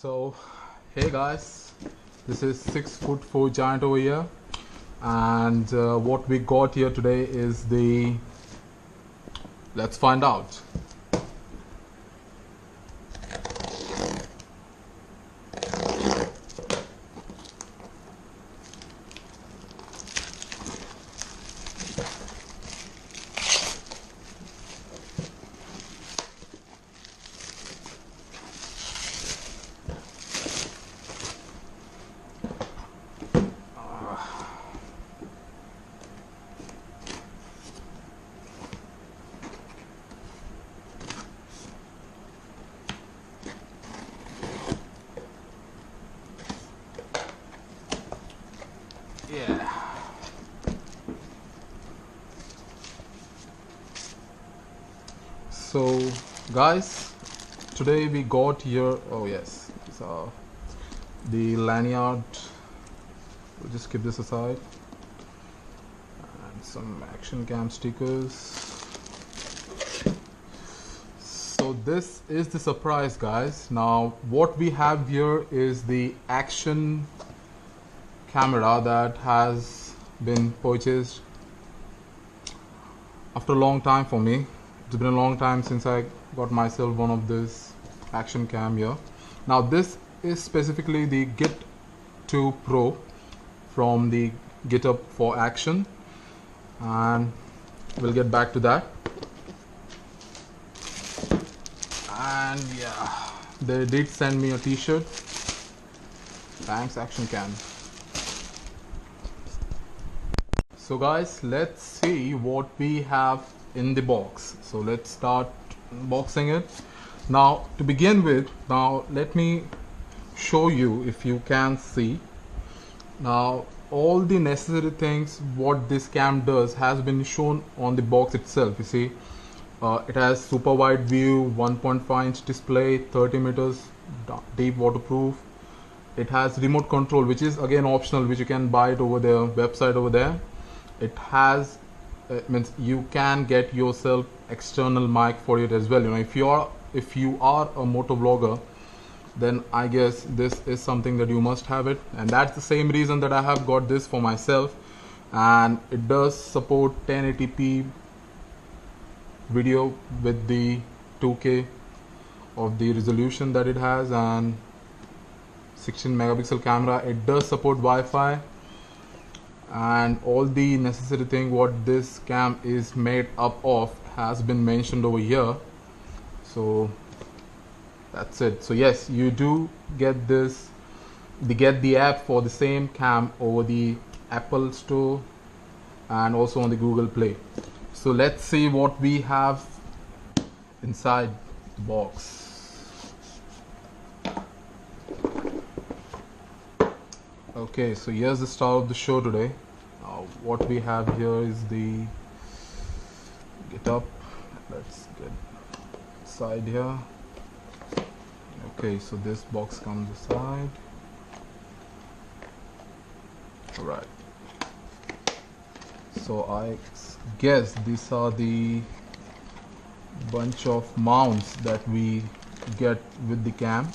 So, hey guys, this is 6'4" giant over here, and what we got here today is the. Let's find out. Yeah. So, guys, today we got here. Oh yes, so the lanyard. We'll just keep this aside, and some ActionCam stickers. So this is the surprise, guys. Now, what we have here is the Action camera that has been purchased after a long time for me. It's been a long time since I got myself one of this ActionCam here. Now this is specifically the Git2 Pro from the GitUp for Action, and we'll get back to that. And yeah, they did send me a t-shirt. Thanks ActionCam. So guys, let's see what we have in the box. So let's start unboxing it. Now to begin with, now let me show you, if you can see, now all the necessary things what this cam does has been shown on the box itself. You see, it has super wide view, 1.5-inch display, 30 meters deep waterproof. It has remote control, which is again optional, which you can buy it over their website over there. It has means you can get yourself external mic for it as well. You know, if you are a motor vlogger, then I guess this is something that you must have it, and that's the same reason that I have got this for myself. And it does support 1080p video with the 2K of the resolution that it has, and 16 megapixel camera. It does support Wi-Fi, and all the necessary thing what this cam is made up of has been mentioned over here. So that's it. So yes, you do get this, get the app for the same cam over the Apple Store and also on the Google Play. So let's see what we have inside the box. Okay, so here's the star of the show today. What we have here is the GitUp. Let's get inside here. Okay, so this box comes aside. Alright. So I guess these are the bunch of mounts that we get with the cam.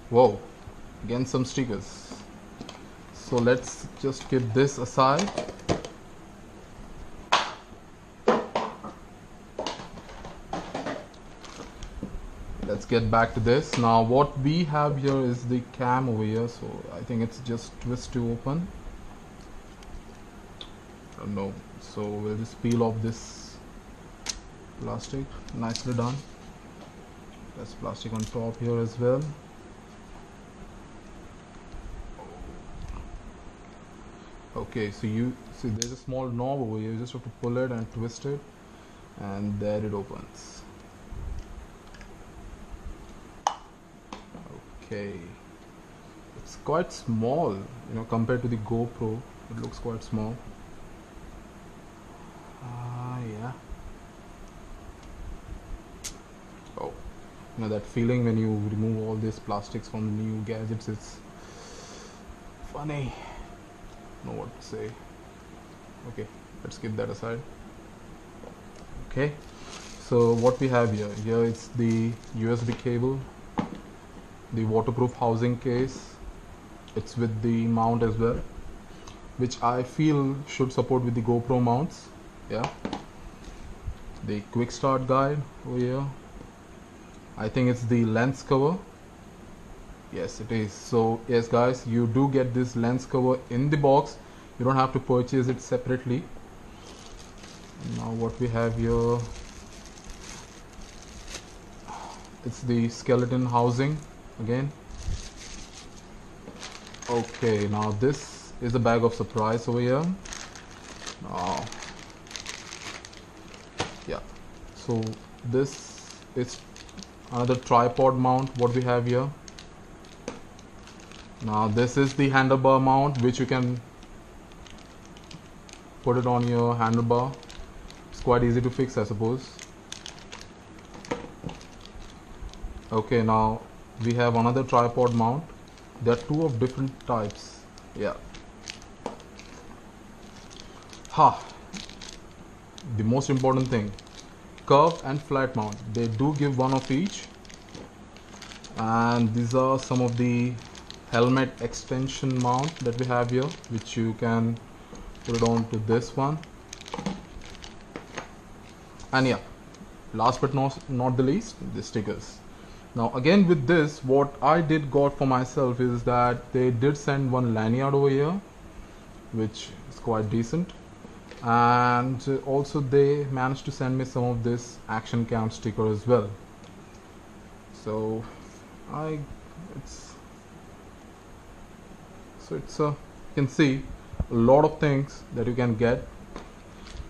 Whoa, again some stickers. So let's just keep this aside. Let's get back to this. Now what we have here is the cam over here, so I think it's just twist to open. I don't know. So we'll just peel off this plastic. Nicely done. There's plastic on top here as well. Okay, so you see there's a small knob over here. You just have to pull it and twist it, and there it opens. Okay, it's quite small, you know, compared to the GoPro. It looks quite small. Yeah. Oh, you know that feeling when you remove all these plastics from the new gadgets. It's funny. Know what to say. Okay, let's keep that aside. Okay, so what we have here it's the USB cable, the waterproof housing case. It's with the mount as well, which I feel should support with the GoPro mounts. Yeah, the quick start guide over here. I think it's the lens cover. Yes, it is. So yes guys, you do get this lens cover in the box. You don't have to purchase it separately. Now what we have here, it's the skeleton housing again. Okay, now this is a bag of surprise over here. Now yeah, so this is another tripod mount what we have here. Now this is the handlebar mount, which you can put it on your handlebar. It's quite easy to fix, I suppose. Okay, now we have another tripod mount. There are two of different types. Yeah. The most important thing, curve and flat mount. They do give one of each. And these are some of the helmet extension mount that we have here, which you can put it on to this one. And yeah, last but not the least, the stickers. Now again with this, what I did got for myself is that they did send one lanyard over here, which is quite decent, and also they managed to send me some of this ActionCam sticker as well. So you can see a lot of things that you can get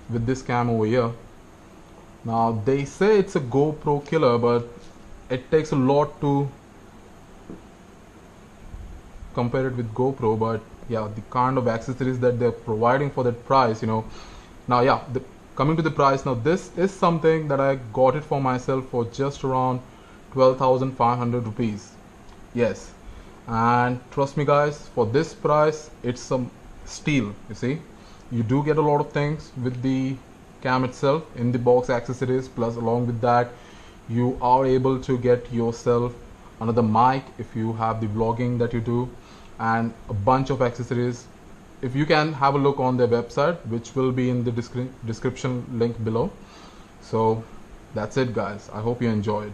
with this cam over here. Now they say it's a GoPro killer, but it takes a lot to compare it with GoPro. But yeah, the kind of accessories that they're providing for that price, you know. Now yeah, coming to the price, now this is something that I got it for myself for just around 12,500 rupees. Yes, and trust me guys, for this price it's some steal. You see, you do get a lot of things with the cam itself in the box, accessories, plus along with that you are able to get yourself another mic if you have the vlogging that you do, and a bunch of accessories. If you can have a look on their website, which will be in the description link below. So that's it guys, I hope you enjoyed.